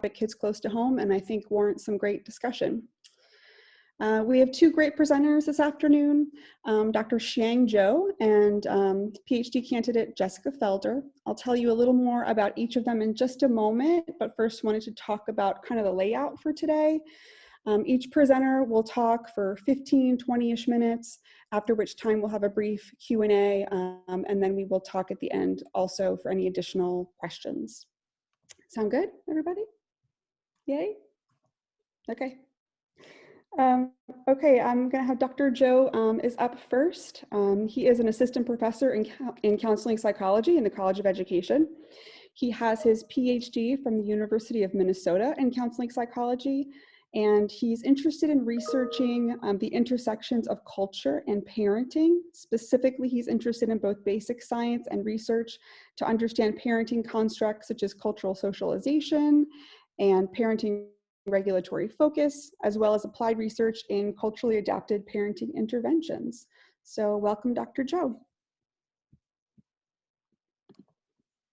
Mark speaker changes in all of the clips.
Speaker 1: hits close to home and I think warrants some great discussion. We have two great presenters this afternoon, Dr. Xiang Zhou and PhD candidate Jessica Felder. I'll tell you a little more about each of them in just a moment, but first wanted to talk about kind of the layout for today. Each presenter will talk for 15, 20-ish minutes, after which time we'll have a brief Q&A, and then we will talk at the end also for any additional questions. Sound good, everybody? Yay? Okay. Okay, I'm going to have Dr. Zhou is up first. He is an assistant professor in counseling psychology in the College of Education. He has his PhD from the University of Minnesota in counseling psychology, and he's interested in researching the intersections of culture and parenting. Specifically, he's interested in both basic science and research to understand parenting constructs such as cultural socialization and parenting regulatory focus, as well as applied research in culturally adapted parenting interventions. So welcome, Dr. Zhou.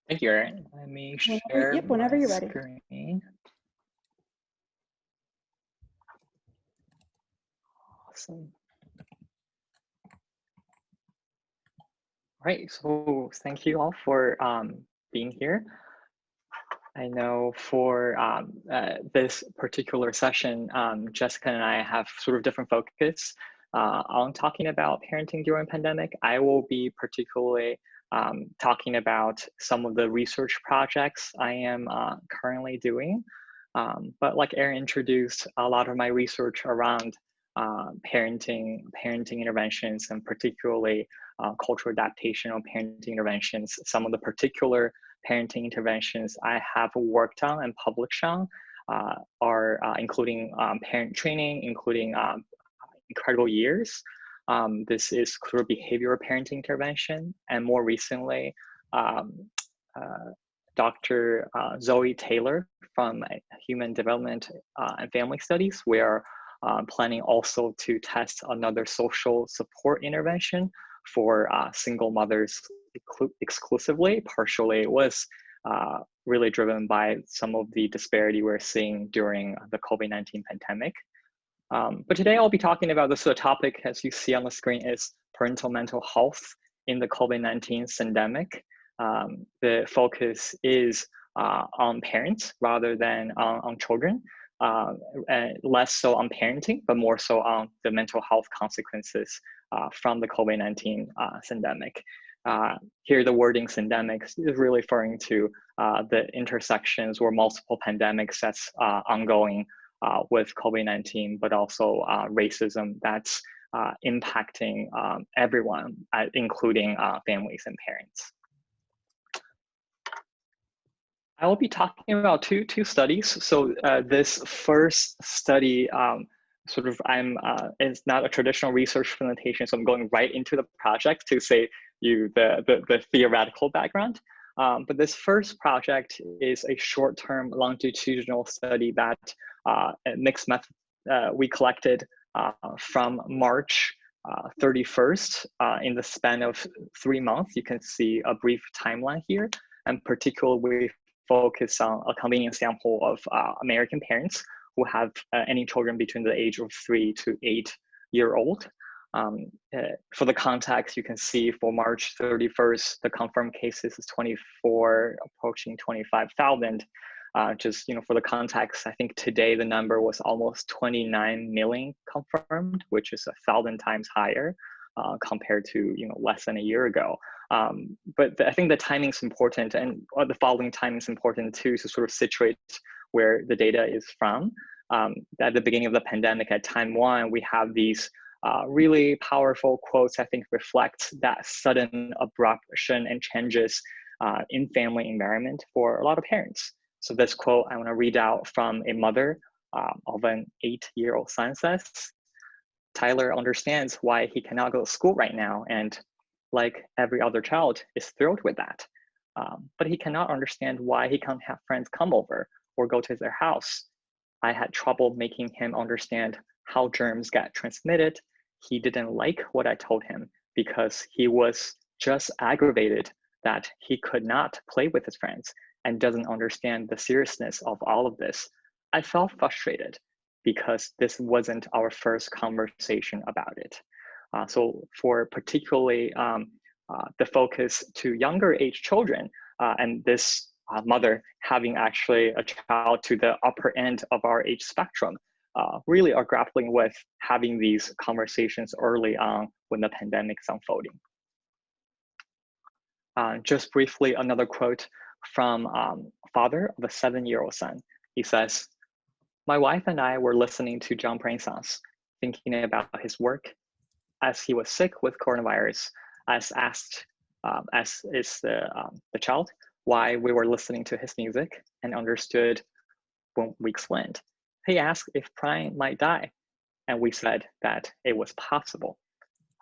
Speaker 2: Thank you, Erin. Let me share
Speaker 1: whenever you're
Speaker 2: my
Speaker 1: ready.
Speaker 2: Screen. Awesome. All right, so thank you all for being here. I know for this particular session, Jessica and I have sort of different focus on talking about parenting during pandemic. I will be particularly talking about some of the research projects I am currently doing. But like Erin introduced, a lot of my research around parenting interventions, and particularly cultural adaptation of parenting interventions. Some of the particular parenting interventions I have worked on and published on are including parent training, including incredible years. This is clear behavioral parenting intervention, and more recently, Dr. Zoe Taylor from Human Development and Family Studies. We are planning also to test another social support intervention for single mothers exclusively. Partially, it was really driven by some of the disparity we're seeing during the COVID-19 pandemic. But today I'll be talking about this topic, as you see on the screen, is parental mental health in the COVID-19 pandemic. The focus is on parents rather than on children, less so on parenting, but more so on the mental health consequences from the COVID-19 pandemic. Here, the wording pandemic is really referring to the intersections or multiple pandemics that's ongoing with COVID-19, but also racism that's impacting everyone, including families and parents. I will be talking about two studies. So this first study, it's not a traditional research presentation, so I'm going right into the project to say the theoretical background. But this first project is a short-term longitudinal study that mixed method we collected from March 31st in the span of 3 months. You can see a brief timeline here, and particularly we focus on a convenient sample of American parents who have any children between the age of 3 to 8 year old. For the context, you can see for March 31st, the confirmed cases is 24, approaching 25,000. Just for the context, I think today the number was almost 29 million confirmed, which is 1,000 times higher compared to less than a year ago. But I think the timing is important, and the following timing is important too, to sort of situate where the data is from. At the beginning of the pandemic, at time one, we have these really powerful quotes, I think reflect that sudden abruption and changes in family environment for a lot of parents. So this quote I want to read out from a mother of an 8-year-old son says, "Tyler understands why he cannot go to school right now, and like every other child is thrilled with that. But he cannot understand why he can't have friends come over or go to their house. I had trouble making him understand how germs get transmitted. He didn't like what I told him because he was just aggravated that he could not play with his friends and doesn't understand the seriousness of all of this, I felt frustrated because this wasn't our first conversation about it. So for particularly the focus to younger age children, and this mother having actually a child to the upper end of our age spectrum, really are grappling with having these conversations early on when the pandemic's unfolding. Just briefly, another quote from father of a 7-year-old son. He says, "My wife and I were listening to John Branson's, thinking about his work. As he was sick with coronavirus, as asked, as is the child, why we were listening to his music and understood when we explained. He asked if Brian might die, and we said that it was possible,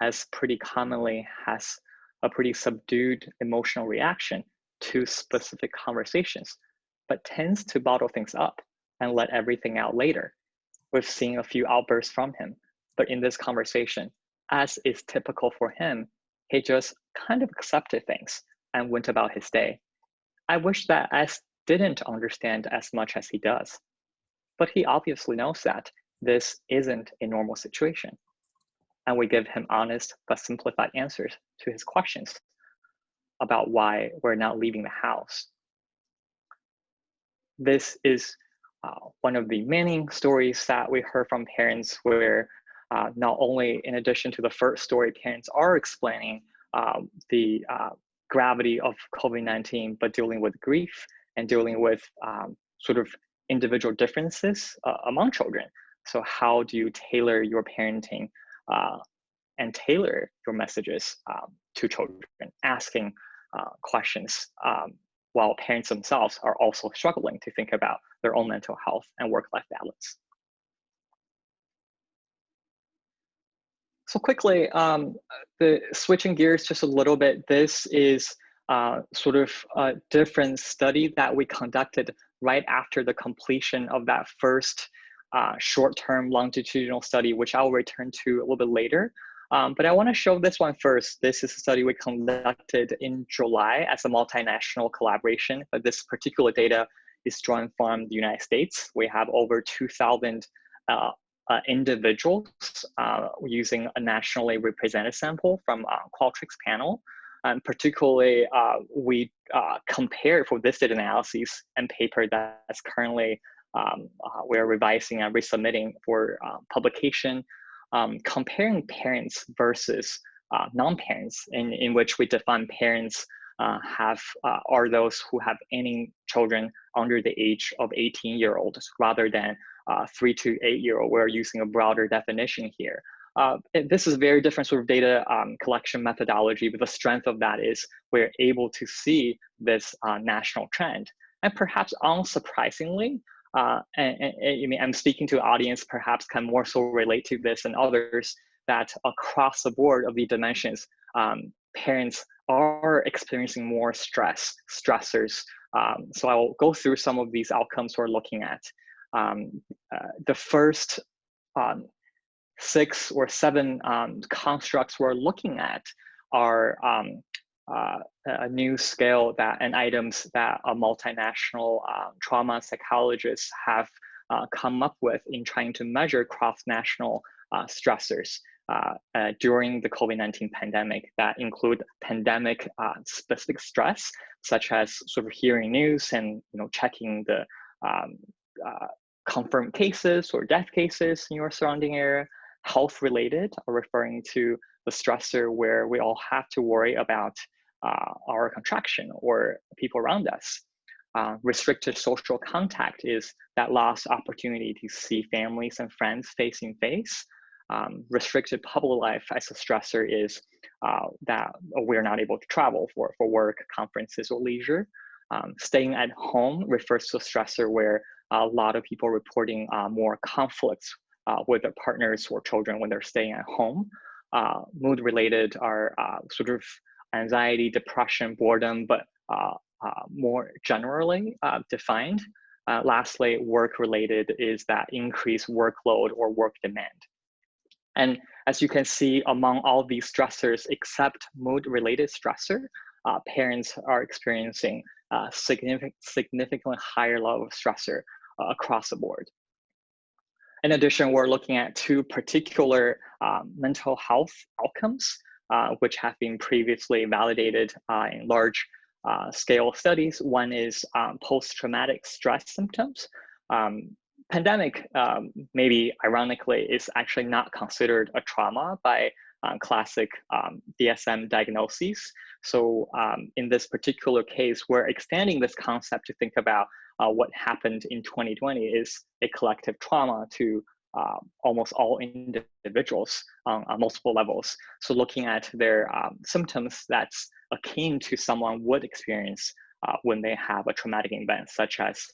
Speaker 2: as pretty commonly has a pretty subdued emotional reaction to specific conversations, but tends to bottle things up and let everything out later. We've seen a few outbursts from him, but in this conversation, as is typical for him, he just kind of accepted things and went about his day. I wish that S didn't understand as much as he does, but he obviously knows that this isn't a normal situation. And we give him honest but simplified answers to his questions about why we're not leaving the house. This is one of the many stories that we heard from parents where not only in addition to the first story, parents are explaining the gravity of COVID-19, but dealing with grief and dealing with sort of individual differences among children. So how do you tailor your parenting and tailor your messages to children, asking questions while parents themselves are also struggling to think about their own mental health and work-life balance. So quickly, the switching gears just a little bit, this is sort of a different study that we conducted right after the completion of that first short-term longitudinal study, which I'll return to a little bit later. But I want to show this one first. This is a study we conducted in July as a multinational collaboration, but this particular data is drawn from the United States. We have over 2,000 individuals using a nationally represented sample from Qualtrics panel. And particularly, we compared for this data analysis and paper that's currently we're revising and resubmitting for publication, comparing parents versus non-parents, in which we define parents are those who have any children under the age of 18-year-olds rather than 3 to 8-year-old. We're using a broader definition here. This is very different sort of data collection methodology, but the strength of that is we're able to see this national trend. And perhaps unsurprisingly, I mean, I'm speaking to an audience perhaps can more so relate to this than others, that across the board of the dimensions, parents are experiencing more stressors. So I will go through some of these outcomes we're looking at. The first 6 or 7 constructs we're looking at are a new scale and items that a multinational trauma psychologists have come up with in trying to measure cross-national stressors during the COVID-19 pandemic that include pandemic specific stress, such as sort of hearing news and checking the confirmed cases or death cases in your surrounding area. Health related are referring to the stressor where we all have to worry about our contraction or people around us. Restricted social contact is that lost opportunity to see families and friends face to face. Restricted public life as a stressor is that we're not able to travel for work, conferences, or leisure. Staying at home refers to a stressor where a lot of people are reporting more conflicts with their partners or children when they're staying at home. Mood related are sort of anxiety, depression, boredom, but more generally defined. Lastly, work related is that increased workload or work demand. And as you can see, among all these stressors, except mood related stressor, parents are experiencing significantly higher level of stressor across the board. In addition, we're looking at two particular mental health outcomes, which have been previously validated in large scale studies. One is post-traumatic stress symptoms. Pandemic, maybe ironically, is actually not considered a trauma by classic DSM diagnoses. So in this particular case, we're extending this concept to think about what happened in 2020 is a collective trauma to almost all individuals on multiple levels. So looking at their symptoms that's akin to someone would experience when they have a traumatic event, such as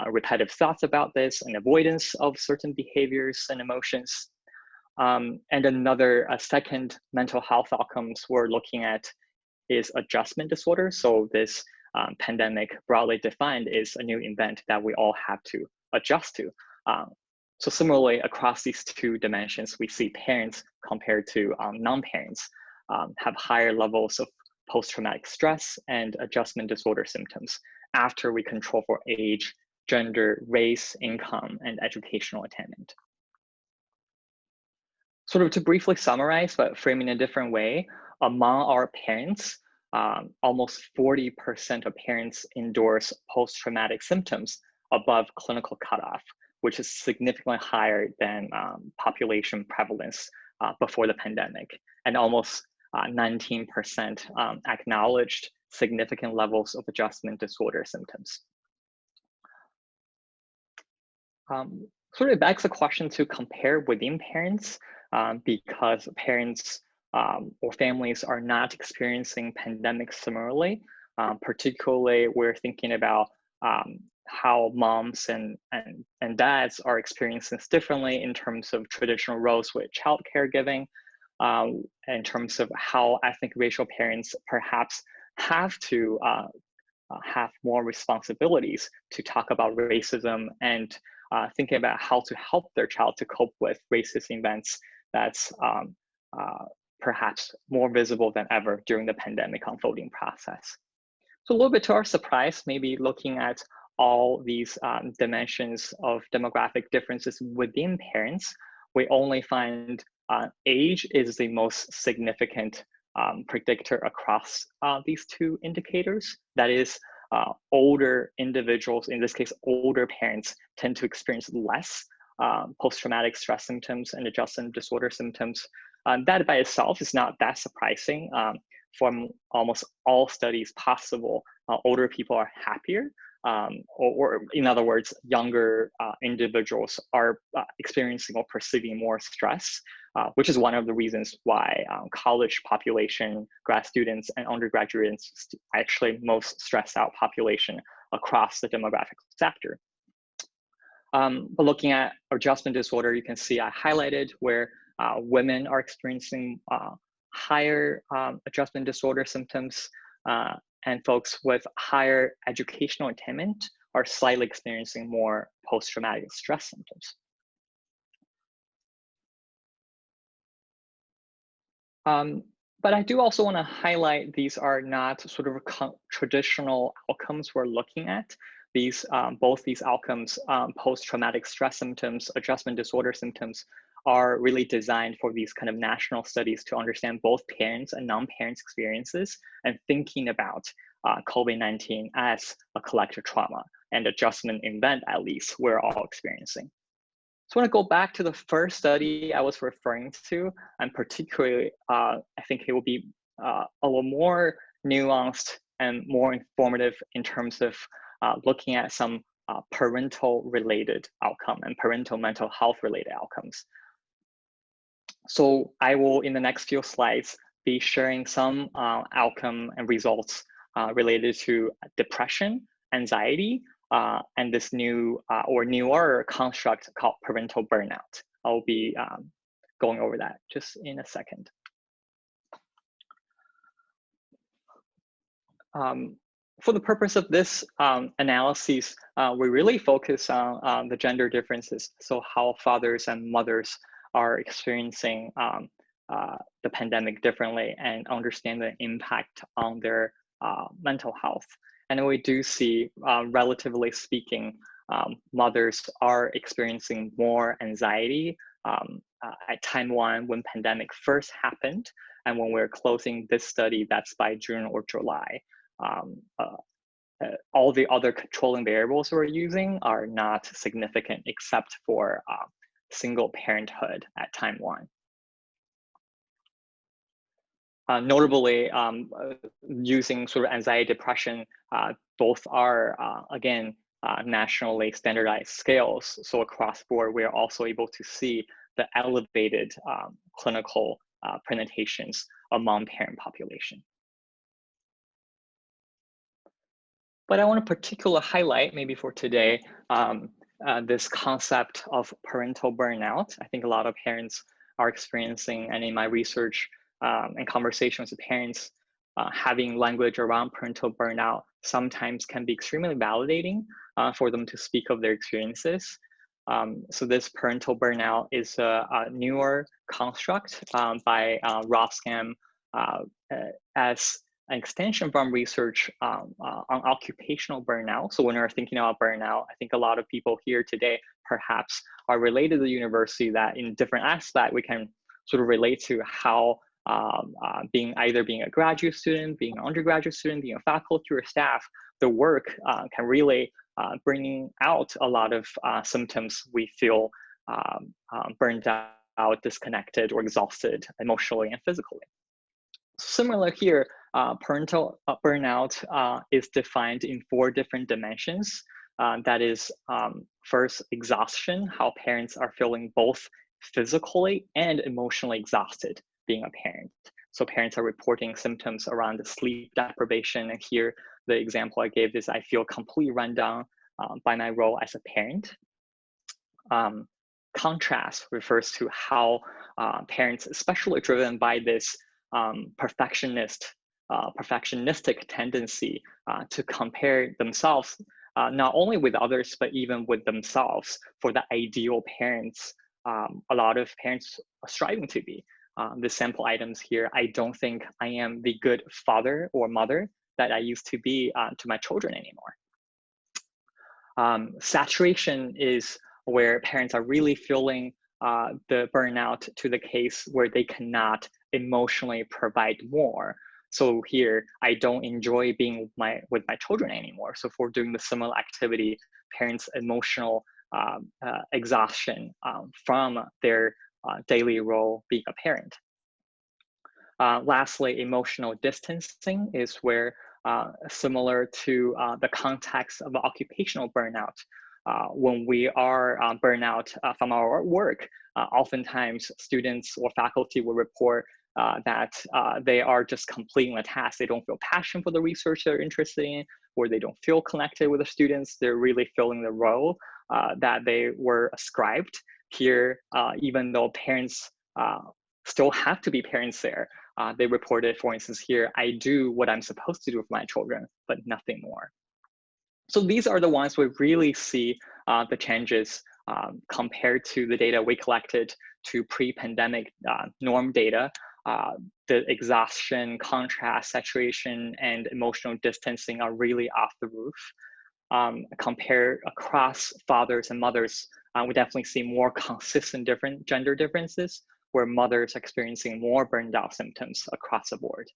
Speaker 2: repetitive thoughts about this and avoidance of certain behaviors and emotions. And another second mental health outcomes we're looking at is adjustment disorder. So this pandemic, broadly defined, is a new event that we all have to adjust to. So similarly, across these two dimensions, we see parents compared to non-parents have higher levels of post-traumatic stress and adjustment disorder symptoms after we control for age, gender, race, income, and educational attainment. Sort of to briefly summarize, but frame in a different way, among our parents, almost 40% of parents endorse post-traumatic symptoms above clinical cutoff, which is significantly higher than population prevalence before the pandemic. And almost 19% acknowledged significant levels of adjustment disorder symptoms. Sort of begs the question to compare within parents because parents or families are not experiencing pandemics similarly. Particularly, we're thinking about how moms and dads are experiencing this differently in terms of traditional roles with child caregiving, in terms of how ethnic racial parents perhaps have to have more responsibilities to talk about racism and thinking about how to help their child to cope with racist events that's perhaps more visible than ever during the pandemic unfolding process. So a little bit to our surprise, maybe looking at all these dimensions of demographic differences within parents, we only find age is the most significant predictor across these two indicators. That is, older individuals, in this case, older parents, tend to experience less post-traumatic stress symptoms and adjustment disorder symptoms. That by itself is not that surprising. From almost all studies possible, older people are happier, or in other words, younger individuals are experiencing or perceiving more stress, which is one of the reasons why college population, grad students, and undergraduates actually most stressed out population across the demographic sector. But looking at adjustment disorder, you can see I highlighted where women are experiencing higher adjustment disorder symptoms, and folks with higher educational attainment are slightly experiencing more post-traumatic stress symptoms. But I do also want to highlight these are not sort of traditional outcomes we're looking at. These both these outcomes, post-traumatic stress symptoms, adjustment disorder symptoms, are really designed for these kind of national studies to understand both parents and non-parents experiences and thinking about COVID-19 as a collective trauma and adjustment event, at least, we're all experiencing. So I want to go back to the first study I was referring to, and particularly, I think it will be a little more nuanced and more informative in terms of looking at some parental related outcome and parental mental health related outcomes. So I will, in the next few slides, be sharing some outcome and results related to depression, anxiety, and this new or newer construct called parental burnout. I'll be going over that just in a second. For the purpose of this analysis, we really focus on the gender differences. So how fathers and mothers are experiencing the pandemic differently and understand the impact on their mental health. And we do see, relatively speaking, mothers are experiencing more anxiety at time one when pandemic first happened, and when we're closing this study, that's by June or July. All the other controlling variables we're using are not significant except for single parenthood at time one. Notably, using sort of anxiety, depression, both are, again, nationally standardized scales. So across board, we're also able to see the elevated clinical presentations among parent population. But I want to particularly highlight, maybe for today, this concept of parental burnout. I think a lot of parents are experiencing, and in my research and conversations with parents, having language around parental burnout sometimes can be extremely validating for them to speak of their experiences. So this parental burnout is a newer construct by Roskam as an extension from research on occupational burnout. So when we're thinking about burnout, I think a lot of people here today perhaps are related to the university that in different aspects we can sort of relate to how either being a graduate student, being an undergraduate student, being a faculty or staff, the work can really bring out a lot of symptoms we feel burned out, disconnected, or exhausted emotionally and physically. Similar here, parental burnout is defined in 4 different dimensions. That is, first, exhaustion, how parents are feeling both physically and emotionally exhausted being a parent. So parents are reporting symptoms around the sleep deprivation. And here, the example I gave is I feel completely run down by my role as a parent. Contrast refers to how parents, especially driven by this perfectionistic tendency to compare themselves not only with others, but even with themselves for the ideal parents a lot of parents are striving to be. The sample items here, I don't think I am the good father or mother that I used to be to my children anymore. Saturation is where parents are really feeling the burnout to the case where they cannot emotionally provide more. So here, I don't enjoy being with my children anymore. So for doing the similar activity, parents' emotional exhaustion from their daily role being a parent. Lastly, emotional distancing is where, similar to the context of occupational burnout, when we are burnout from our work, oftentimes students or faculty will report that they are just completing the task. They don't feel passion for the research they're interested in, or they don't feel connected with the students. They're really filling the role that they were ascribed. Here, even though parents still have to be parents there, they reported, for instance, here, I do what I'm supposed to do with my children, but nothing more. So these are the ones we really see the changes compared to the data we collected to pre-pandemic norm data. The exhaustion, contrast, saturation, and emotional distancing are really off the roof. Compare across fathers and mothers, we definitely see more consistent different gender differences, where mothers are experiencing more burned out symptoms across the board.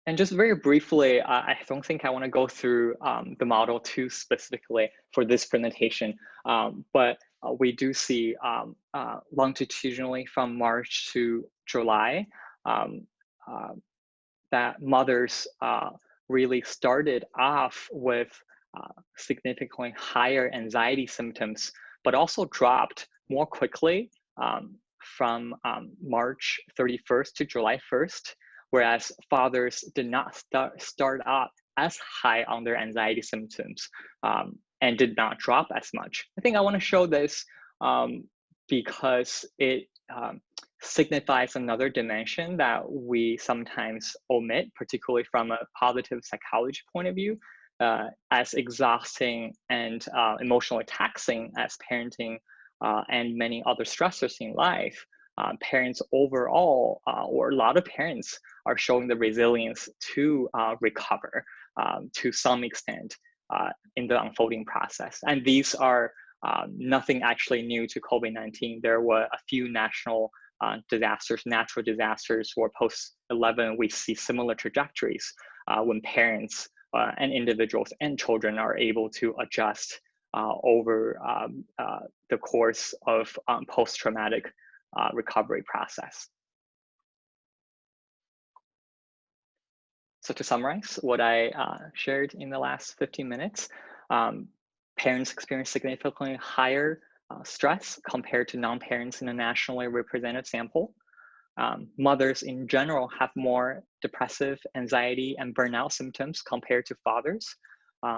Speaker 2: And just very briefly, I don't think I want to go through the model too specifically for this presentation, but we do see longitudinally from March to July that mothers really started off with significantly higher anxiety symptoms, but also dropped more quickly from March 31st to July 1st. Whereas fathers did not start out as high on their anxiety symptoms and did not drop as much. I think I want to show this because it signifies another dimension that we sometimes omit, particularly from a positive psychology point of view, as exhausting and emotionally taxing as parenting and many other stressors in life. parents overall, or a lot of parents, are showing the resilience to recover to some extent in the unfolding process. And these are nothing actually new to COVID-19. There were a few national disasters, natural disasters, or post-11, we see similar trajectories when parents and individuals and children are able to adjust over the course of post-traumatic recovery process. So to summarize what I shared in the last 15 minutes, parents experience significantly higher stress compared to non-parents in a nationally represented sample. Mothers in general have more depressive, anxiety, and burnout symptoms compared to fathers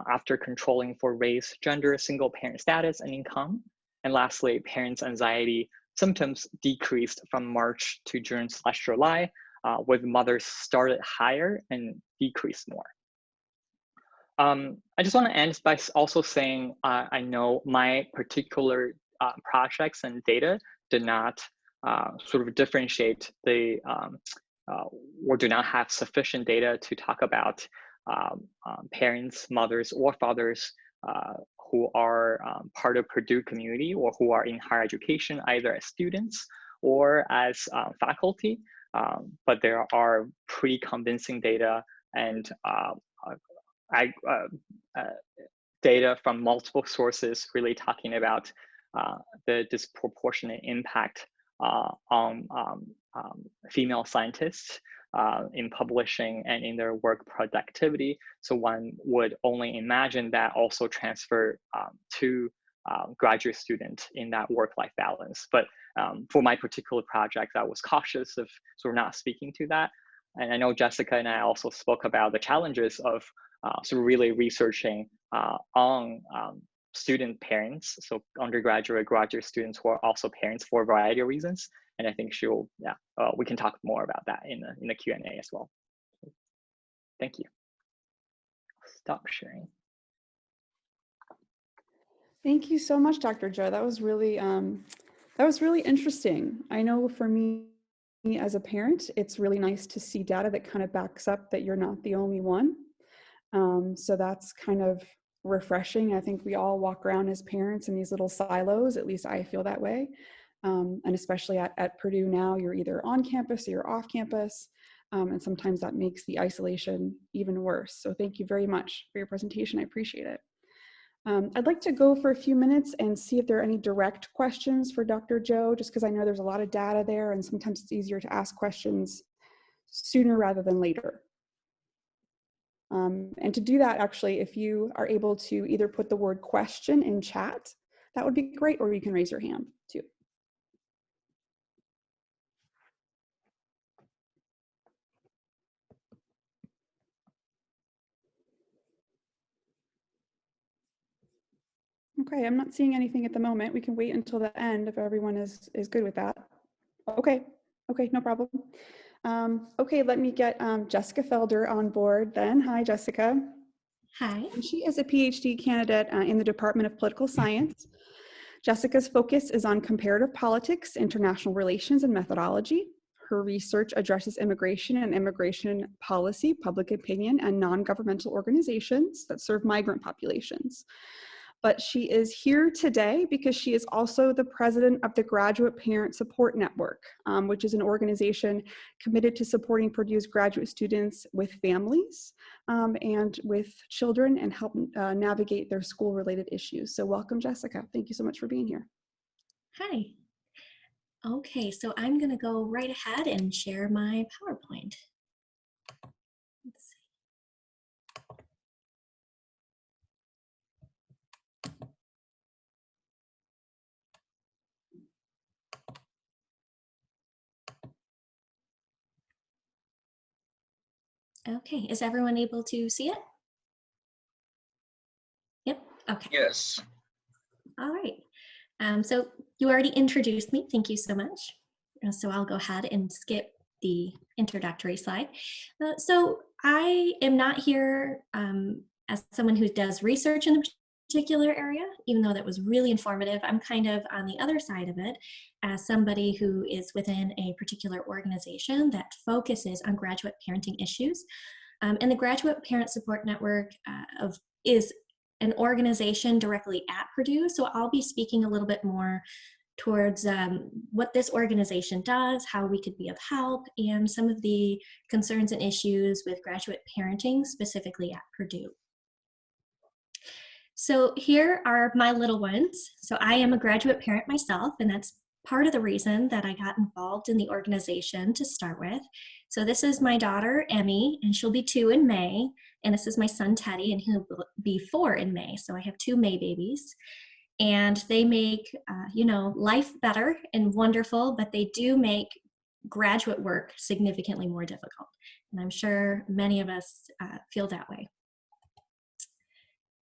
Speaker 2: after controlling for race, gender, single parent status, and income. And lastly, parents' anxiety symptoms decreased from March to June/July, with mothers started higher and decreased more. I just want to end by also saying I know my particular projects and data did not sort of differentiate the or do not have sufficient data to talk about parents, mothers, or fathers who are part of Purdue community or who are in higher education, either as students or as faculty. But there are pretty convincing data and data from multiple sources really talking about the disproportionate impact on female scientists in publishing and in their work productivity. So one would only imagine that also transfer to graduate students in that work-life balance. But for my particular project, I was cautious of sort of not speaking to that. And I know Jessica and I also spoke about the challenges of sort of really researching on student parents, so undergraduate, graduate students who are also parents for a variety of reasons. And I think she'll, we can talk more about that in the Q&A as well. Thank you. Stop sharing.
Speaker 1: Thank you so much, Dr. Zhou. That was really interesting. I know for me as a parent, it's really nice to see data that kind of backs up that you're not the only one. So that's kind of refreshing. I think we all walk around as parents in these little silos, at least I feel that way. And especially at Purdue now, you're either on campus or you're off campus. And sometimes that makes the isolation even worse. So thank you very much for your presentation. I appreciate it. I'd like to go for a few minutes and see if there are any direct questions for Dr. Zhou, just because I know there's a lot of data there and sometimes it's easier to ask questions sooner rather than later. And to do that, actually, if you are able to either put the word question in chat, that would be great, or you can raise your hand too. Okay, I'm not seeing anything at the moment. We can wait until the end if everyone is good with that. Okay, no problem. Okay, let me get Jessica Felder on board then. Hi, Jessica.
Speaker 3: Hi.
Speaker 1: She is a PhD candidate in the Department of Political Science. Jessica's focus is on comparative politics, international relations, and methodology. Her research addresses immigration and immigration policy, public opinion, and non-governmental organizations that serve migrant populations. But she is here today because she is also the president of the Graduate Parent Support Network, which is an organization committed to supporting Purdue's graduate students with families and with children and help navigate their school-related issues. So welcome, Jessica. Thank you so much for being here.
Speaker 3: Hi. Okay, so I'm going to go right ahead and share my PowerPoint. Let's see. Okay, is everyone able to see it? Yep, okay.
Speaker 4: Yes.
Speaker 3: All right. So you already introduced me. Thank you so much. So I'll go ahead and skip the introductory slide. So I am not here as someone who does research in the particular area, even though that was really informative. I'm kind of on the other side of it as somebody who is within a particular organization that focuses on graduate parenting issues. And the Graduate Parent Support Network is an organization directly at Purdue, so I'll be speaking a little bit more towards what this organization does, how we could be of help, and some of the concerns and issues with graduate parenting, specifically at Purdue. So here are my little ones. So I am a graduate parent myself, and that's part of the reason that I got involved in the organization to start with. So this is my daughter, Emmy, and she'll be 2 in May. And this is my son, Teddy, and he'll be 4 in May. So I have 2 May babies. And they make, life better and wonderful, but they do make graduate work significantly more difficult. And I'm sure many of us feel that way.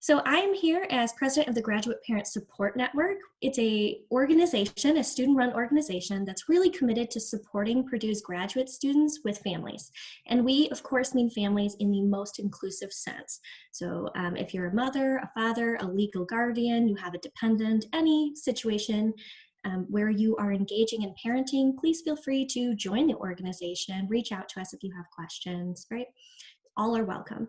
Speaker 3: So I am here as president of the Graduate Parent Support Network. It's a organization, a student-run organization that's really committed to supporting Purdue's graduate students with families. And we, of course, mean families in the most inclusive sense. So if you're a mother, a father, a legal guardian, you have a dependent, any situation where you are engaging in parenting, please feel free to join the organization, reach out to us if you have questions, right? All are welcome.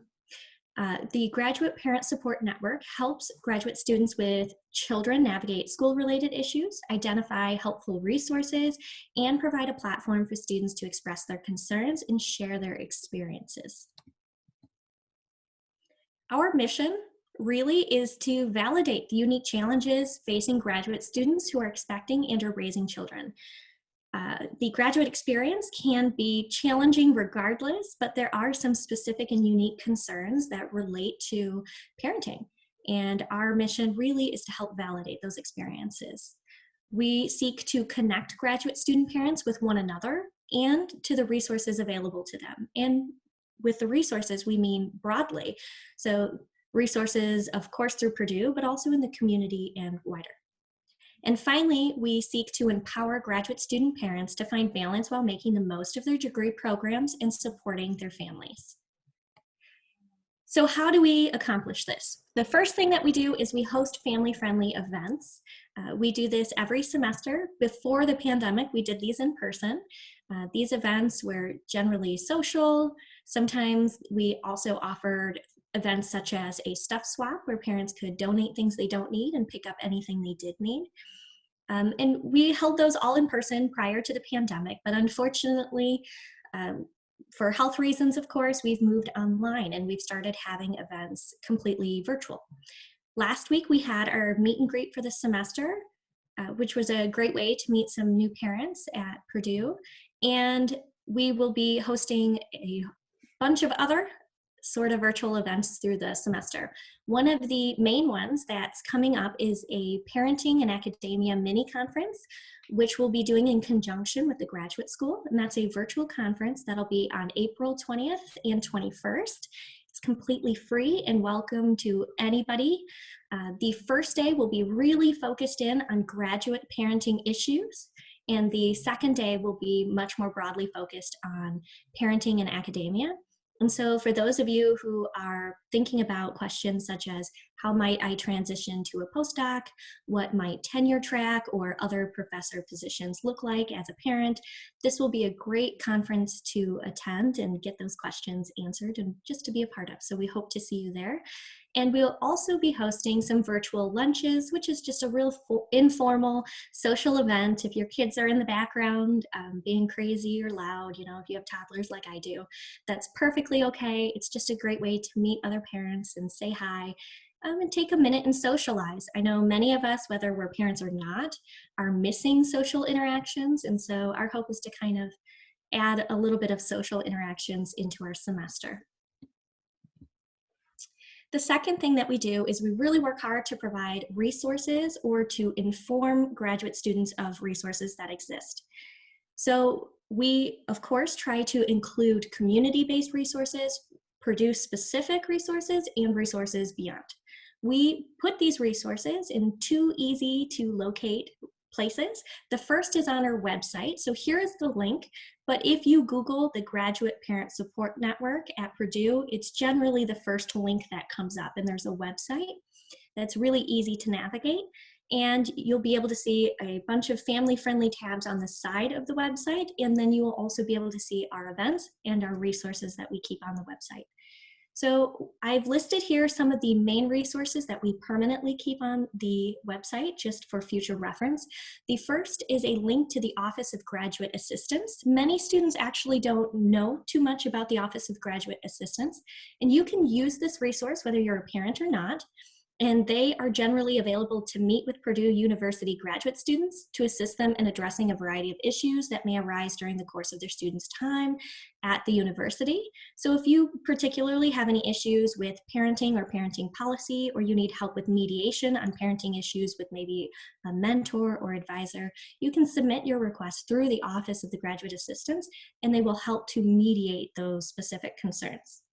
Speaker 3: The Graduate Parent Support Network helps graduate students with children navigate school-related issues, identify helpful resources, and provide a platform for students to express their concerns and share their experiences. Our mission really is to validate the unique challenges facing graduate students who are expecting and are raising children. The graduate experience can be challenging regardless, but there are some specific and unique concerns that relate to parenting. And our mission really is to help validate those experiences. We seek to connect graduate student parents with one another and to the resources available to them. And with the resources, we mean broadly. So resources, of course, through Purdue, but also in the community and wider. And finally, we seek to empower graduate student parents to find balance while making the most of their degree programs and supporting their families. So how do we accomplish this? The first thing that we do is we host family-friendly events. We do this every semester. Before the pandemic, we did these in person. These events were generally social. Sometimes we also offered events such as a stuff swap where parents could donate things they don't need and pick up anything they did need. And we held those all in person prior to the pandemic, but unfortunately, for health reasons, of course, we've moved online and we've started having events completely virtual. Last week, we had our meet and greet for the semester, which was a great way to meet some new parents at Purdue. And we will be hosting a bunch of other sort of virtual events through the semester. One of the main ones that's coming up is a Parenting and Academia mini conference, which we'll be doing in conjunction with the graduate school. And that's a virtual conference that'll be on April 20th and 21st. It's completely free and welcome to anybody. The first day will be really focused in on graduate parenting issues. And the second day will be much more broadly focused on parenting and academia. And so for those of you who are thinking about questions such as how might I transition to a postdoc, what might tenure track or other professor positions look like as a parent, this will be a great conference to attend and get those questions answered and just to be a part of. So we hope to see you there. And we'll also be hosting some virtual lunches, which is just a real informal social event. If your kids are in the background being crazy or loud, if you have toddlers like I do, that's perfectly okay. It's just a great way to meet other parents and say hi and take a minute and socialize. I know many of us, whether we're parents or not, are missing social interactions. And so our hope is to kind of add a little bit of social interactions into our semester. The second thing that we do is we really work hard to provide resources or to inform graduate students of resources that exist. So we, of course, try to include community-based resources, Purdue-specific resources, and resources beyond. We put these resources in 2 easy-to-locate places. The first is on our website. So here is the link. But if you Google the Graduate Parent Support Network at Purdue, it's generally the first link that comes up. And there's a website that's really easy to navigate. And you'll be able to see a bunch of family-friendly tabs on the side of the website. And then you will also be able to see our events and our resources that we keep on the website. So I've listed here some of the main resources that we permanently keep on the website just for future reference. The first is a link to the Office of Graduate Assistance. Many students actually don't know too much about the Office of Graduate Assistance, and you can use this resource whether you're a parent or not. And they are generally available to meet with Purdue University graduate students to assist them in addressing a variety of issues that may arise during the course of their students' time at the university. So if you particularly have any issues with parenting or parenting policy, or you need help with mediation on parenting issues with maybe a mentor or advisor, you can submit your request through the Office of the Graduate Assistants, and they will help to mediate those specific concerns.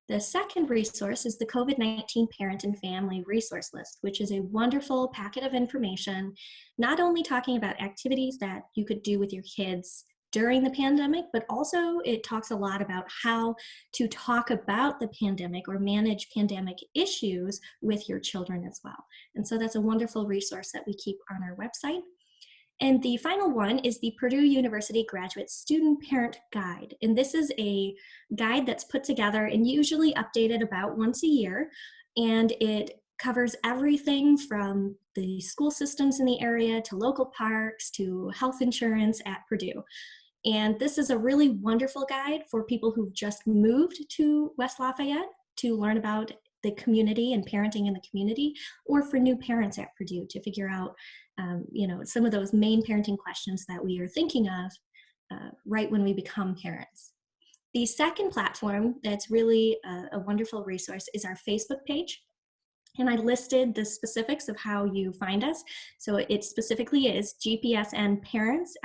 Speaker 3: The second resource is the COVID-19 Parent and Family Resource List, which is a wonderful packet of information, not only talking about activities that you could do with your kids during the pandemic, but also it talks a lot about how to talk about the pandemic or manage pandemic issues with your children as well. And so that's a wonderful resource that we keep on our website. And the final one is the Purdue University Graduate Student Parent Guide. And this is a guide that's put together and usually updated about once a year. And it covers everything from the school systems in the area to local parks to health insurance at Purdue. And this is a really wonderful guide for people who've just moved to West Lafayette to learn about the community and parenting in the community, or for new parents at Purdue to figure out some of those main parenting questions that we are thinking of right when we become parents. The second platform that's really a wonderful resource is our Facebook page. And I listed the specifics of how you find us. So it specifically is GPSn Parents!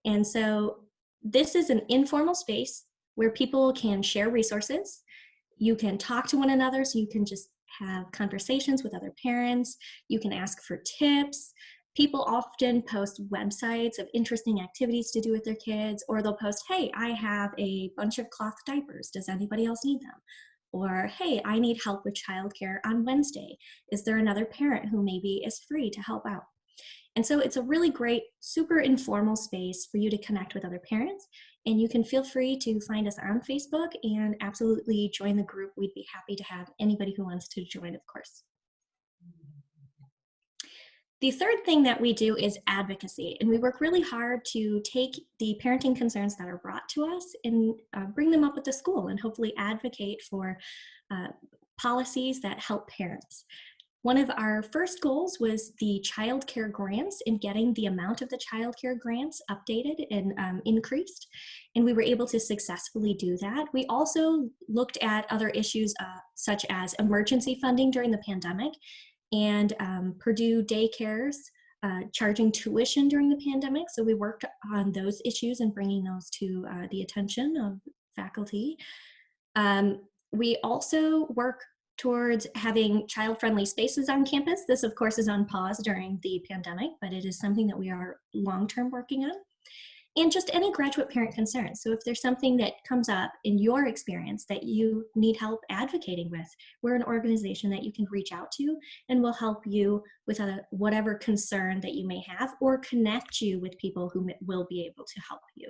Speaker 3: And so this is an informal space where people can share resources. You can talk to one another, so you can just have conversations with other parents. You can ask for tips. People often post websites of interesting activities to do with their kids, or they'll post, hey, I have a bunch of cloth diapers. Does anybody else need them? Or, hey, I need help with childcare on Wednesday. Is there another parent who maybe is free to help out? And so it's a really great, super informal space for you to connect with other parents. And you can feel free to find us on Facebook and absolutely join the group. We'd be happy to have anybody who wants to join, of course. The third thing that we do is advocacy, and we work really hard to take the parenting concerns that are brought to us and bring them up at the school and hopefully advocate for policies that help parents. One of our first goals was the child care grants and getting the amount of the child care grants updated and increased, and we were able to successfully do that. We also looked at other issues such as emergency funding during the pandemic and Purdue daycares charging tuition during the pandemic. So we worked on those issues and bringing those to the attention of faculty. We also work towards having child-friendly spaces on campus. This, of course, is on pause during the pandemic, but it is something that we are long-term working on. And just any graduate parent concerns. So if there's something that comes up in your experience that you need help advocating with, we're an organization that you can reach out to, and we'll help you with whatever concern that you may have, or connect you with people who will be able to help you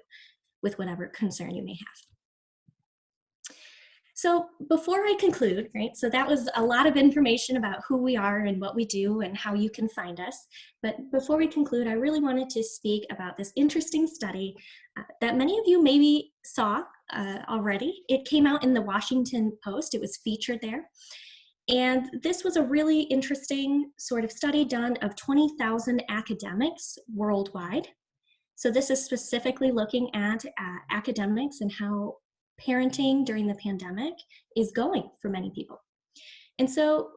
Speaker 3: with whatever concern you may have. So before I conclude, right, so that was a lot of information about who we are and what we do and how you can find us. But before we conclude, I really wanted to speak about this interesting study that many of you maybe saw already. It came out in the Washington Post. It was featured there. And this was a really interesting sort of study done of 20,000 academics worldwide. So this is specifically looking at academics and how parenting during the pandemic is going for many people. And so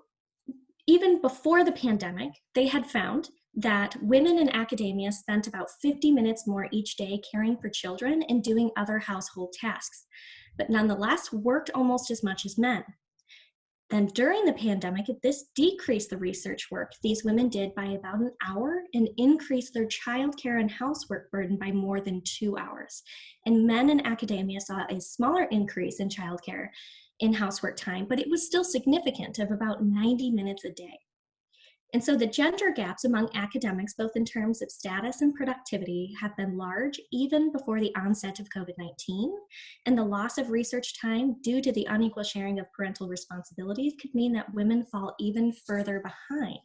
Speaker 3: even before the pandemic, they had found that women in academia spent about 50 minutes more each day caring for children and doing other household tasks, but nonetheless worked almost as much as men. And during the pandemic, this decreased the research work these women did by about an hour and increased their childcare and housework burden by more than 2 hours. And men in academia saw a smaller increase in childcare and housework time, but it was still significant of about 90 minutes a day. And so the gender gaps among academics, both in terms of status and productivity, have been large even before the onset of COVID-19. And the loss of research time due to the unequal sharing of parental responsibilities could mean that women fall even further behind.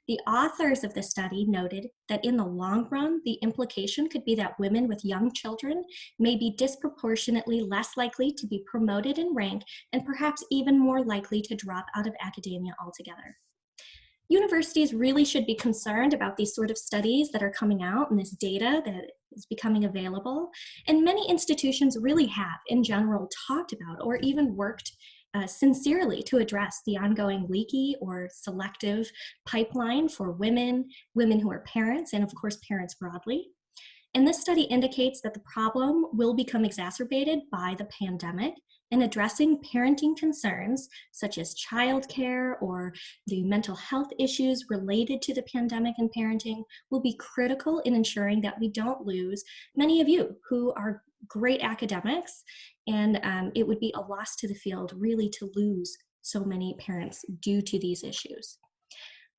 Speaker 3: The authors of the study noted that in the long run, the implication could be that women with young children may be disproportionately less likely to be promoted in rank and perhaps even more likely to drop out of academia altogether. Universities really should be concerned about these sort of studies that are coming out and this data that is becoming available. And many institutions really have, in general, talked about or even worked sincerely to address the ongoing leaky or selective pipeline for women, women who are parents, and of course, parents broadly. And this study indicates that the problem will become exacerbated by the pandemic, and addressing parenting concerns such as childcare or the mental health issues related to the pandemic and parenting will be critical in ensuring that we don't lose many of you who are great academics, and it would be a loss to the field really to lose so many parents due to these issues.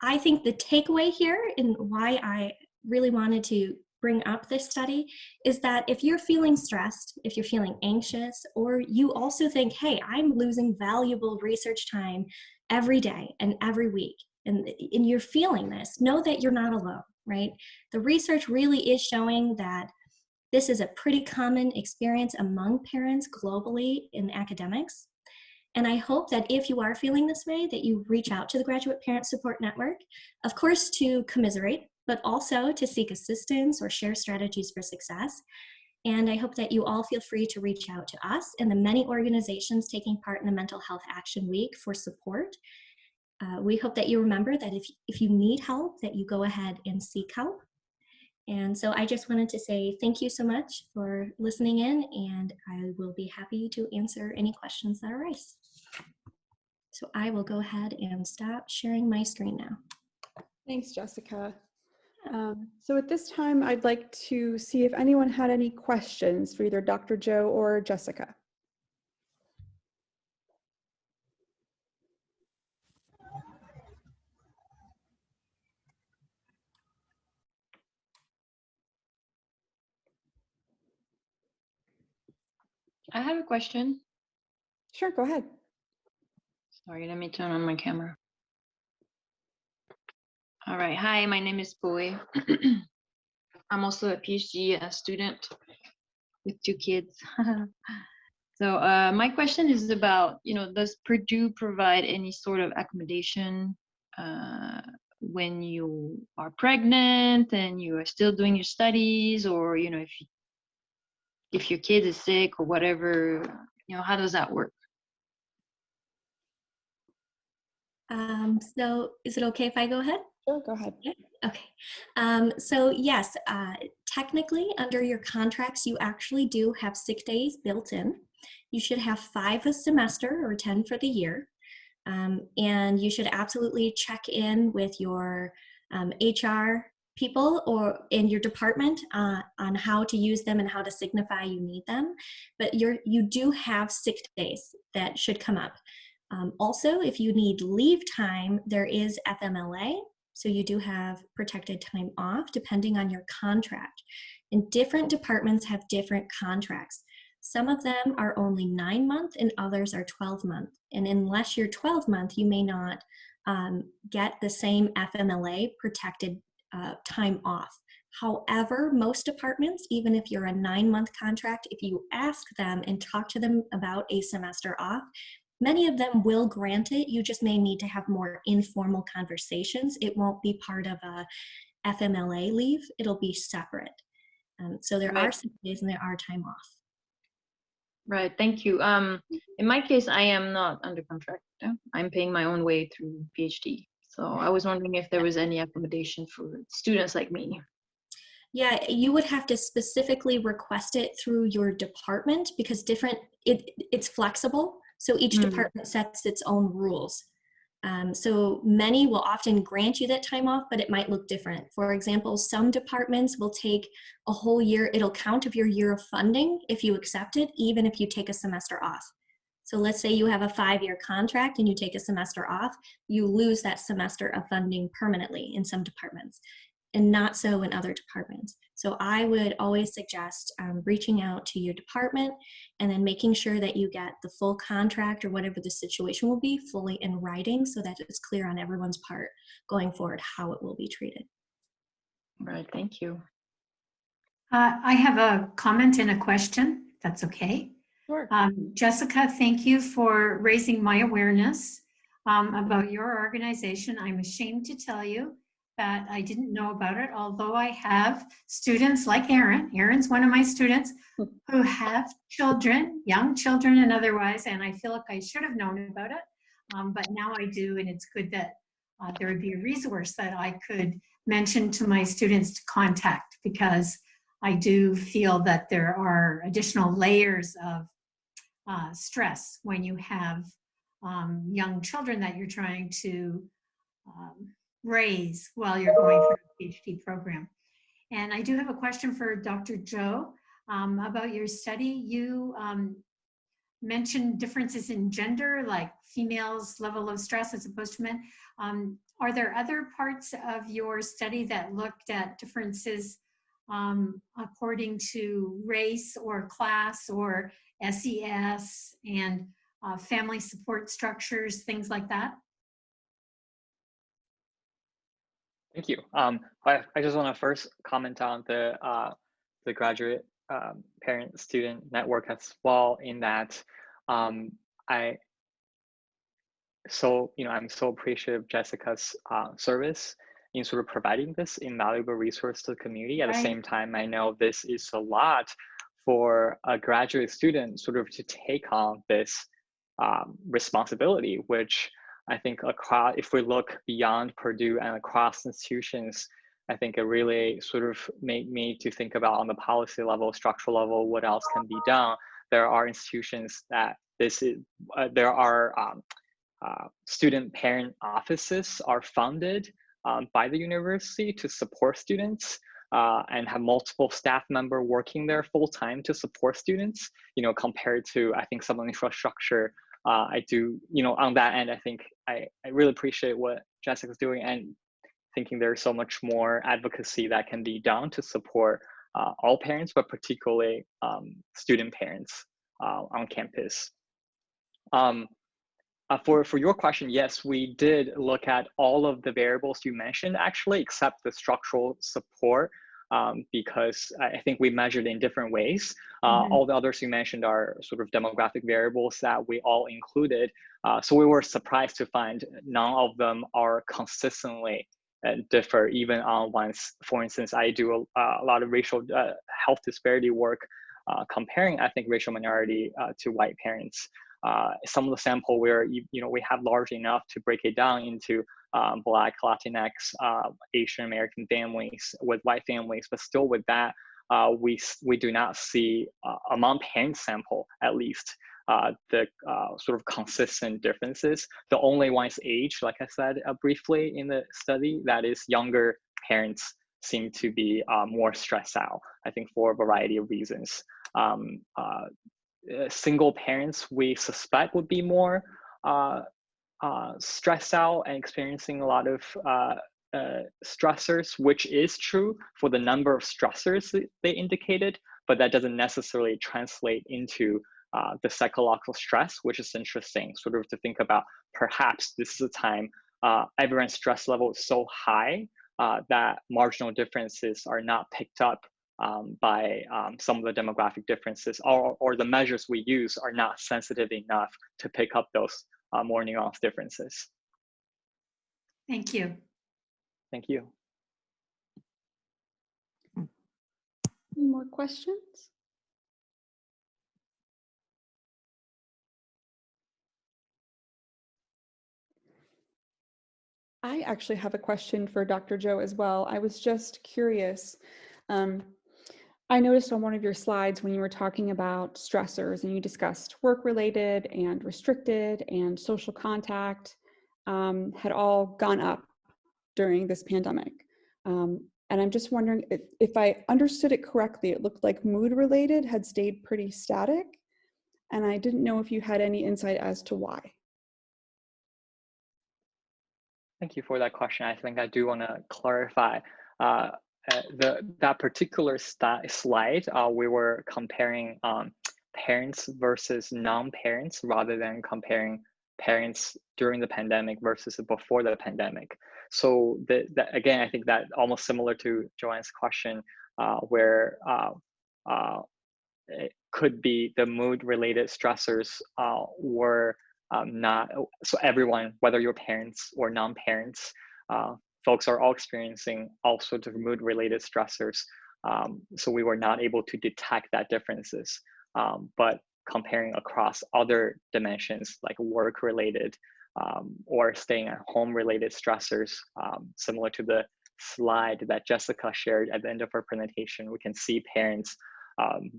Speaker 3: I think the takeaway here and why I really wanted to bring up this study is that if you're feeling stressed, if you're feeling anxious, or you also think, hey, I'm losing valuable research time every day and every week, and you're feeling this, know that you're not alone, right? The research really is showing that this is a pretty common experience among parents globally in academics. And I hope that if you are feeling this way, that you reach out to the Graduate Parent Support Network, of course, to commiserate, but also to seek assistance or share strategies for success. And I hope that you all feel free to reach out to us and the many organizations taking part in the Mental Health Action Week for support. We hope that you remember that if you need help, that you go ahead and seek help. And so I just wanted to say thank you so much for listening in, and I will be happy to answer any questions that arise. So I will go ahead and stop sharing my screen now.
Speaker 1: Thanks, Jessica. So at this time, I'd like to see if anyone had any questions for either Dr. Zhou or Jessica.
Speaker 4: I have a question.
Speaker 1: Sure, go ahead.
Speaker 4: Sorry, let me turn on my camera. All right, hi, my name is Boy. I'm also a PhD student with 2 kids. So my question is about, does Purdue provide any sort of accommodation when you are pregnant and you are still doing your studies, or, if your kid is sick or whatever, how does that work?
Speaker 3: So is it okay if I go ahead?
Speaker 1: Sure, go ahead.
Speaker 3: Okay. So yes, technically under your contracts, you actually do have sick days built in. You should have 5 a semester or 10 for the year. And you should absolutely check in with your HR people or in your department on how to use them and how to signify you need them. But you do have sick days that should come up. Also, if you need leave time, there is FMLA. So you do have protected time off depending on your contract. And different departments have different contracts. Some of them are only 9-month and others are 12-month. And unless you're 12-month, you may not get the same FMLA protected time off. However, most departments, even if you're a 9-month contract, if you ask them and talk to them about a semester off, many of them will grant it. You just may need to have more informal conversations. It won't be part of a FMLA leave. It'll be separate. So there are sick days and there are time off.
Speaker 4: Right, thank you. In my case, I am not under contract. I'm paying my own way through PhD. So I was wondering if there was any accommodation for students like me.
Speaker 3: Yeah, you would have to specifically request it through your department because it's flexible. So each department sets its own rules. So many will often grant you that time off, but it might look different. For example, some departments will take a whole year. It'll count of your year of funding if you accept it, even if you take a semester off. So let's say you have a 5-year contract and you take a semester off, you lose that semester of funding permanently in some departments, and not so in other departments. So I would always suggest reaching out to your department and then making sure that you get the full contract or whatever the situation will be fully in writing so that it's clear on everyone's part going forward how it will be treated.
Speaker 4: All right, thank you.
Speaker 5: I have a comment and a question, if that's okay.
Speaker 1: Sure.
Speaker 5: Jessica, thank you for raising my awareness about your organization. I'm ashamed to tell you that I didn't know about it, although I have students like Erin. Erin's one of my students who have children, young children and otherwise, and I feel like I should have known about it, but now I do, and it's good that there would be a resource that I could mention to my students to contact, because I do feel that there are additional layers of stress when you have young children that you're trying to raise while you're going through a PhD program. And I do have a question for Dr. Zhou about your study. You mentioned differences in gender, like females' level of stress as opposed to men. Are there other parts of your study that looked at differences according to race or class or SES and family support structures, things like that?
Speaker 2: Thank you. I just want to first comment on the graduate parent-student network as well. In that, I'm so appreciative of Jessica's service in sort of providing this invaluable resource to the community. At the same time, I know this is a lot for a graduate student sort of to take on this responsibility, which I think across, if we look beyond Purdue and across institutions, I think it really sort of made me to think about on the policy level, structural level, what else can be done. There are institutions that there are student parent offices are funded by the university to support students and have multiple staff member working there full time to support students, compared to, I think, some of the infrastructure I do, on that end. I think I really appreciate what Jessica's doing, and thinking there's so much more advocacy that can be done to support all parents, but particularly student parents on campus. For your question, yes, we did look at all of the variables you mentioned, actually, except the structural support, because I think we measured in different ways. All the others you mentioned are sort of demographic variables that we all included. So we were surprised to find none of them are consistently differ, even on ones. For instance, I do a lot of racial health disparity work, comparing ethnic racial minority to white parents. Some of the sample where we have large enough to break it down into Black, Latinx, Asian American families with white families, but still with that, we do not see among parent sample, at least, the sort of consistent differences. The only one is age, like I said briefly in the study, that is younger parents seem to be more stressed out, I think, for a variety of reasons. Single parents, we suspect, would be more stressed out and experiencing a lot of stressors, which is true for the number of stressors they indicated, but that doesn't necessarily translate into the psychological stress, which is interesting, sort of to think about. Perhaps this is a time everyone's stress level is so high that marginal differences are not picked up by some of the demographic differences, or the measures we use are not sensitive enough to pick up those more nuanced differences.
Speaker 5: Thank you.
Speaker 2: Thank you.
Speaker 1: Any more questions? I actually have a question for Dr. Zhou as well. I was just curious. I noticed on one of your slides when you were talking about stressors and you discussed work-related and restricted and social contact. had all gone up during this pandemic. And I'm just wondering if I understood it correctly, it looked like mood related had stayed pretty static. And I didn't know if you had any insight as to why.
Speaker 2: Thank you for that question. I think I do want to clarify that particular slide. We were comparing parents versus non-parents rather than comparing parents during the pandemic versus before the pandemic. So again, I think that almost similar to Joanne's question, where it could be the mood-related stressors were not, so everyone, whether you're parents or non-parents, folks are all experiencing all sorts of mood-related stressors. So we were not able to detect that differences. But comparing across other dimensions like work-related or staying at home-related stressors, similar to the slide that Jessica shared at the end of her presentation, we can see parents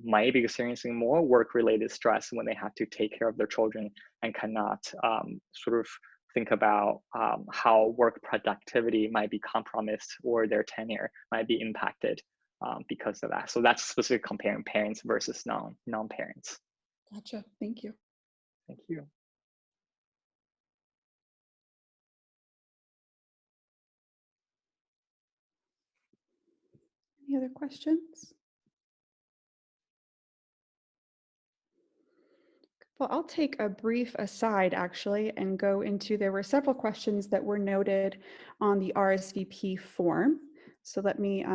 Speaker 2: might be experiencing more work-related stress when they have to take care of their children and cannot sort of think about how work productivity might be compromised or their tenure might be impacted because of that. So that's specific comparing parents versus non-parents.
Speaker 1: Gotcha. Thank you.
Speaker 2: Thank you.
Speaker 1: Any other questions? Well, I'll take a brief aside actually and go into, there were several questions that were noted on the RSVP form. So let me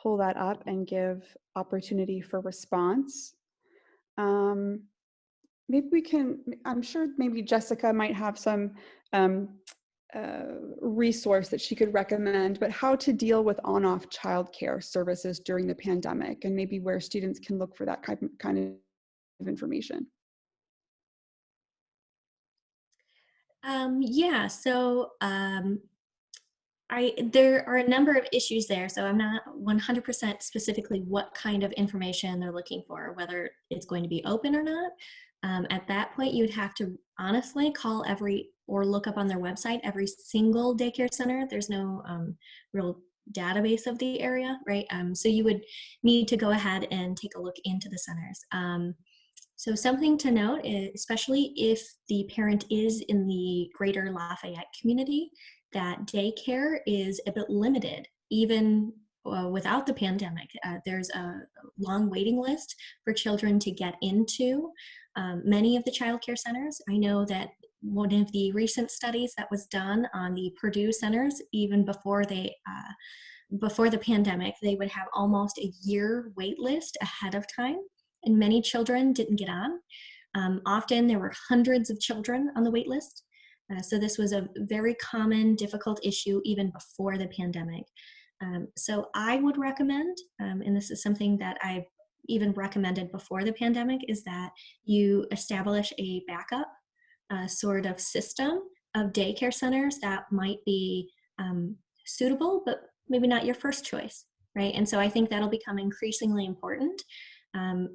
Speaker 1: pull that up and give opportunity for response. Maybe we can, I'm sure maybe Jessica might have some resource that she could recommend, but how to deal with on-off childcare services during the pandemic and maybe where students can look for that kind of information.
Speaker 3: Yeah, so there are a number of issues there, so I'm not 100% specifically what kind of information they're looking for, whether it's going to be open or not. At that point, you'd have to honestly call or look up on their website every single daycare center. There's no real database of the area, right? So you would need to go ahead and take a look into the centers. So something to note, especially if the parent is in the greater Lafayette community, that daycare is a bit limited, even without the pandemic. There's a long waiting list for children to get into many of the childcare centers. I know that one of the recent studies that was done on the Purdue centers, even before the pandemic, they would have almost a year wait list ahead of time. And many children didn't get on. Often there were hundreds of children on the wait list. So this was a very common, difficult issue even before the pandemic. So I would recommend, and this is something that I've even recommended before the pandemic, is that you establish a backup sort of system of daycare centers that might be suitable, but maybe not your first choice, right? And so I think that'll become increasingly important.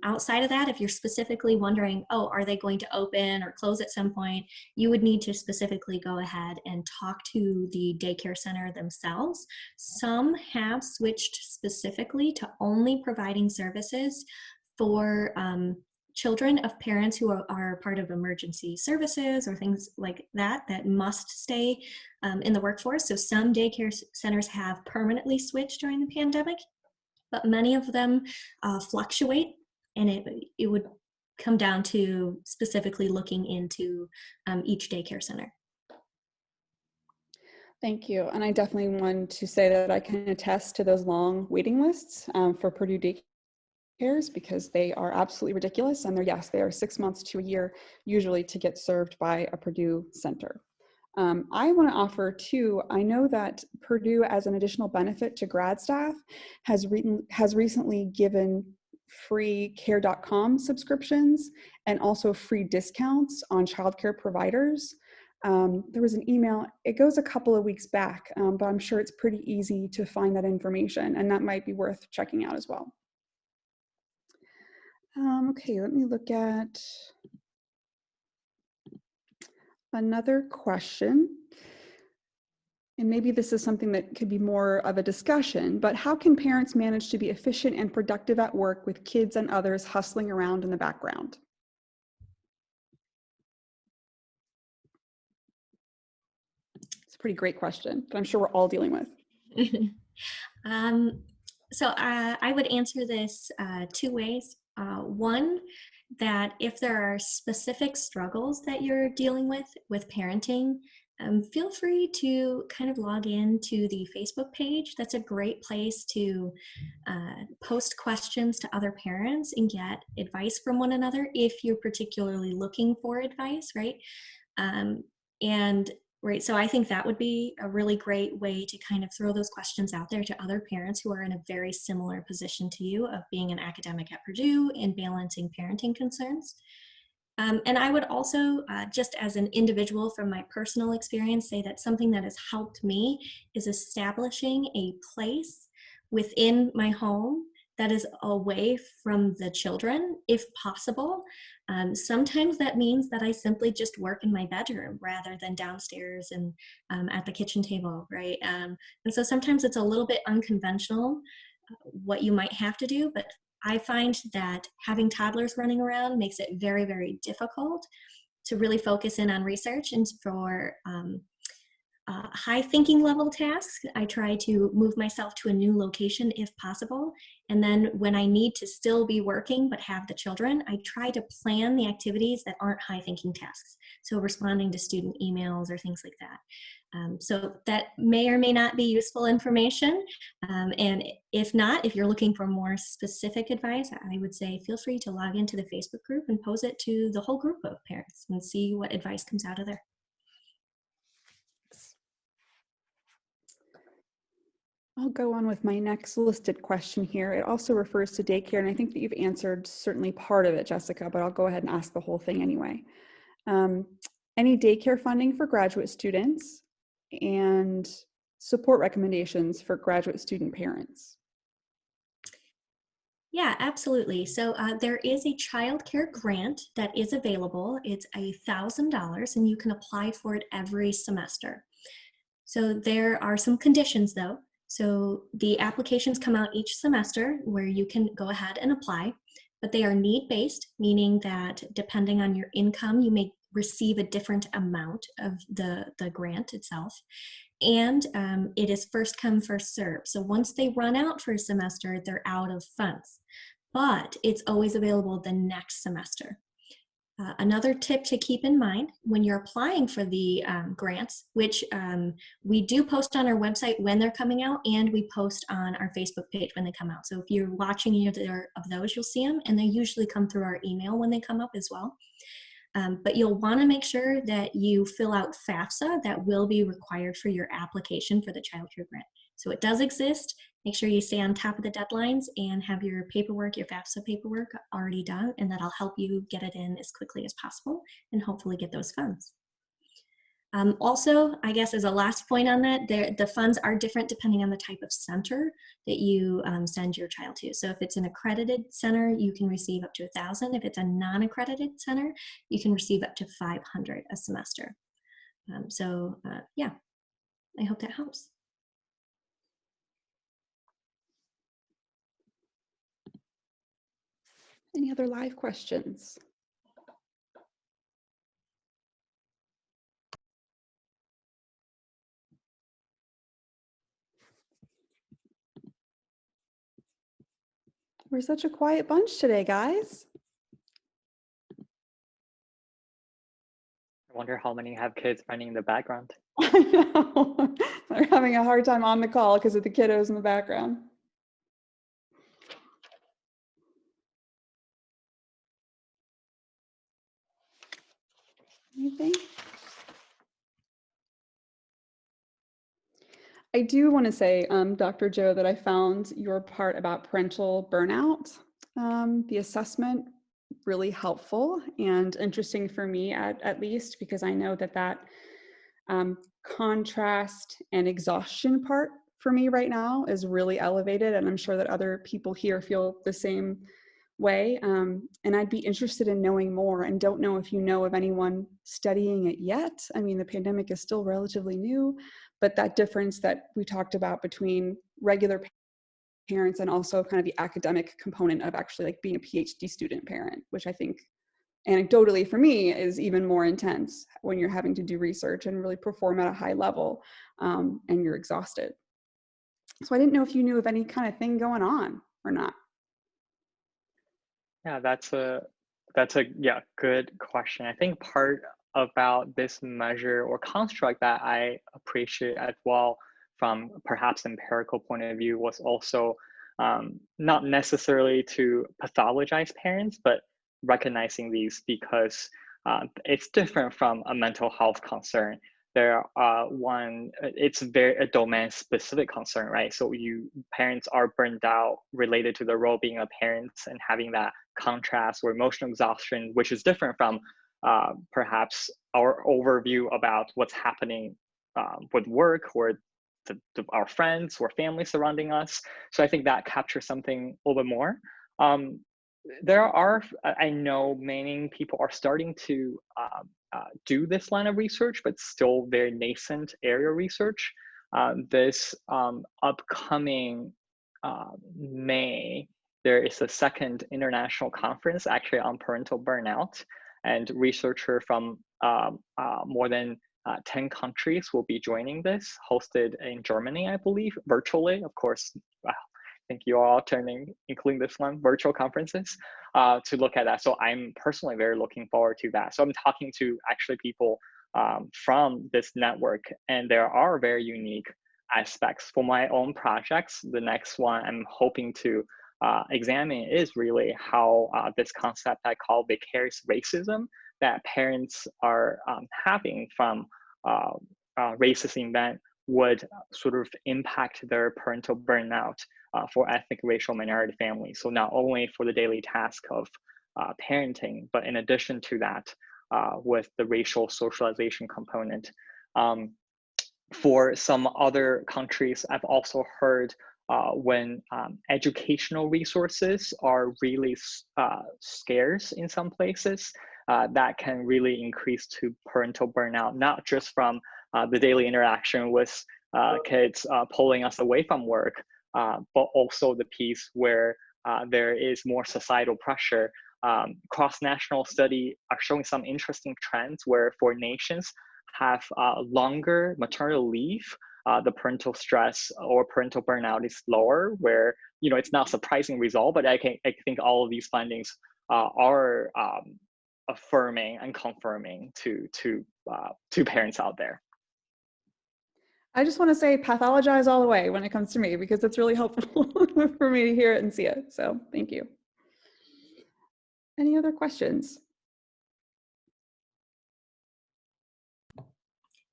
Speaker 3: Outside of that, if you're specifically wondering, oh, are they going to open or close at some point, you would need to specifically go ahead and talk to the daycare center themselves. Some have switched specifically to only providing services for children of parents who are part of emergency services or things like that must stay in the workforce. So some daycare centers have permanently switched during the pandemic, but many of them fluctuate, and it would come down to specifically looking into each daycare center.
Speaker 1: Thank you. And I definitely want to say that I can attest to those long waiting lists for Purdue daycares, because they are absolutely ridiculous. And they are 6 months to a year usually to get served by a Purdue center. I want to offer too, I know that Purdue, as an additional benefit to grad staff, has recently given free care.com subscriptions and also free discounts on childcare providers. There was an email, it goes a couple of weeks back, but I'm sure it's pretty easy to find that information, and that might be worth checking out as well. Okay, let me look at another question. and maybe this is something that could be more of a discussion, but how can parents manage to be efficient and productive at work with kids and others hustling around in the background? It's a pretty great question that I'm sure we're all dealing with.
Speaker 3: I would answer this two ways. One, that if there are specific struggles that you're dealing with parenting, feel free to kind of log in to the Facebook page. That's a great place to post questions to other parents and get advice from one another if you're particularly looking for advice, right? So I think that would be a really great way to kind of throw those questions out there to other parents who are in a very similar position to you of being an academic at Purdue and balancing parenting concerns. And I would also, just as an individual from my personal experience, say that something that has helped me is establishing a place within my home that is away from the children, if possible. Sometimes that means that I simply just work in my bedroom rather than downstairs and at the kitchen table, right? And so sometimes it's a little bit unconventional what you might have to do, but I find that having toddlers running around makes it very, very difficult to really focus in on research. And for high thinking level tasks, I try to move myself to a new location if possible. And then when I need to still be working but have the children, I try to plan the activities that aren't high thinking tasks. So responding to student emails or things like that. So that may or may not be useful information. And if not, if you're looking for more specific advice, I would say feel free to log into the Facebook group and pose it to the whole group of parents and see what advice comes out of there.
Speaker 1: I'll go on with my next listed question here. It also refers to daycare, and I think that you've answered certainly part of it, Jessica, but I'll go ahead and ask the whole thing anyway. Any daycare funding for graduate students and support recommendations for graduate student parents?
Speaker 3: Yeah, absolutely. So there is a child care grant that is available. It's $1,000 and you can apply for it every semester. So there are some conditions though. So the applications come out each semester where you can go ahead and apply, but they are need-based, meaning that depending on your income, you may receive a different amount of the grant itself. And it is first come, first serve. So once they run out for a semester, they're out of funds, but it's always available the next semester. Another tip to keep in mind when you're applying for the grants, which we do post on our website when they're coming out, and we post on our Facebook page when they come out. So if you're watching either of those, you'll see them, and they usually come through our email when they come up as well. But you'll want to make sure that you fill out FAFSA that will be required for your application for the child care grant. So it does exist. Make sure you stay on top of the deadlines and have your paperwork, your FAFSA paperwork already done, and that'll help you get it in as quickly as possible and hopefully get those funds. Also, I guess as a last point on that, the funds are different depending on the type of center that you send your child to. So if it's an accredited center, you can receive up to $1,000. If it's a non-accredited center, you can receive up to $500 a semester. Yeah, I hope that helps.
Speaker 1: Any other live questions? We're such a quiet bunch today, guys.
Speaker 2: I wonder how many have kids running in the background.
Speaker 1: I know. They're having a hard time on the call because of the kiddos in the background. Anything? I do want to say, Dr. Zhou, that I found your part about parental burnout, the assessment, really helpful and interesting for me at least, because I know that contrast and exhaustion part for me right now is really elevated, and I'm sure that other people here feel the same way. And I'd be interested in knowing more, and don't know if you know of anyone studying it yet. I mean, the pandemic is still relatively new, but that difference that we talked about between regular parents and also kind of the academic component of actually like being a PhD student parent, which I think anecdotally for me is even more intense when you're having to do research and really perform at a high level, and you're exhausted. So I didn't know if you knew of any kind of thing going on or not.
Speaker 2: Yeah, that's a yeah, good question. I think part about this measure or construct that I appreciate as well from perhaps empirical point of view was also not necessarily to pathologize parents, but recognizing these because it's different from a mental health concern. There it's very a domain specific concern, right? So parents are burned out related to the role being a parent and having that contrast or emotional exhaustion, which is different from perhaps our overview about what's happening with work or our friends or family surrounding us. So I think that captures something a little bit more. I know many people are starting to do this line of research, but still very nascent area research. This upcoming May, there is a second international conference actually on parental burnout, and researchers from more than 10 countries will be joining this, hosted in Germany, I believe, virtually. Of course, I think you are all including this one, virtual conferences, to look at that. So I'm personally very looking forward to that. So I'm talking to actually people from this network, and there are very unique aspects for my own projects. The next one I'm hoping to examine is really how this concept I call vicarious racism that parents are having from racist event would sort of impact their parental burnout for ethnic racial minority families. So not only for the daily task of parenting, but in addition to that, with the racial socialization component. For some other countries, I've also heard when educational resources are really scarce in some places, that can really increase to parental burnout, not just from the daily interaction with kids pulling us away from work, but also the piece where there is more societal pressure. Cross-national study are showing some interesting trends where for nations have longer maternal leave, the parental stress or parental burnout is lower, where it's not a surprising result, but I think all of these findings are affirming and confirming to parents out there.
Speaker 1: I just want to say pathologize all the way when it comes to me, because it's really helpful for me to hear it and see it. So thank you. Any other questions?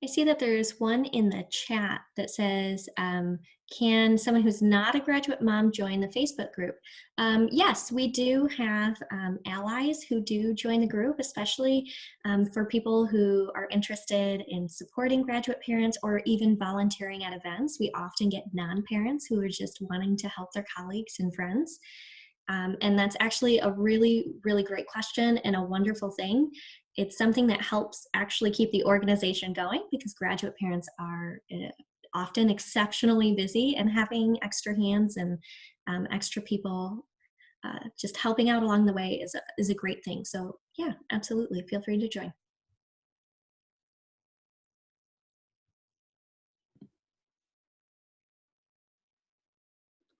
Speaker 3: I see that there's one in the chat that says, can someone who's not a graduate mom join the Facebook group? Yes, we do have allies who do join the group, especially for people who are interested in supporting graduate parents or even volunteering at events. We often get non-parents who are just wanting to help their colleagues and friends. And that's actually a really, really great question and a wonderful thing. It's something that helps actually keep the organization going, because graduate parents are often exceptionally busy, and having extra hands and extra people just helping out along the way is a great thing. So yeah, absolutely. Feel free to join.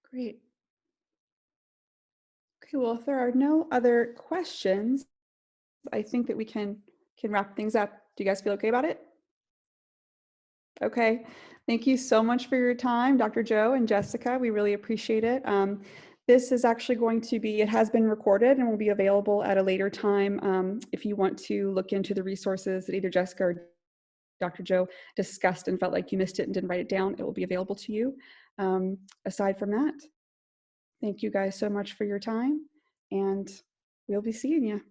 Speaker 1: Great. Okay, well, if there are no other questions, I think that we can wrap things up. Do you guys feel okay about it? Okay, thank you so much for your time, Dr. Zhou and Jessica. We really appreciate it. This is actually going to be, it has been recorded and will be available at a later time. If you want to look into the resources that either Jessica or Dr. Zhou discussed and felt like you missed it and didn't write it down, it will be available to you. Aside from that, thank you guys so much for your time, and we'll be seeing you.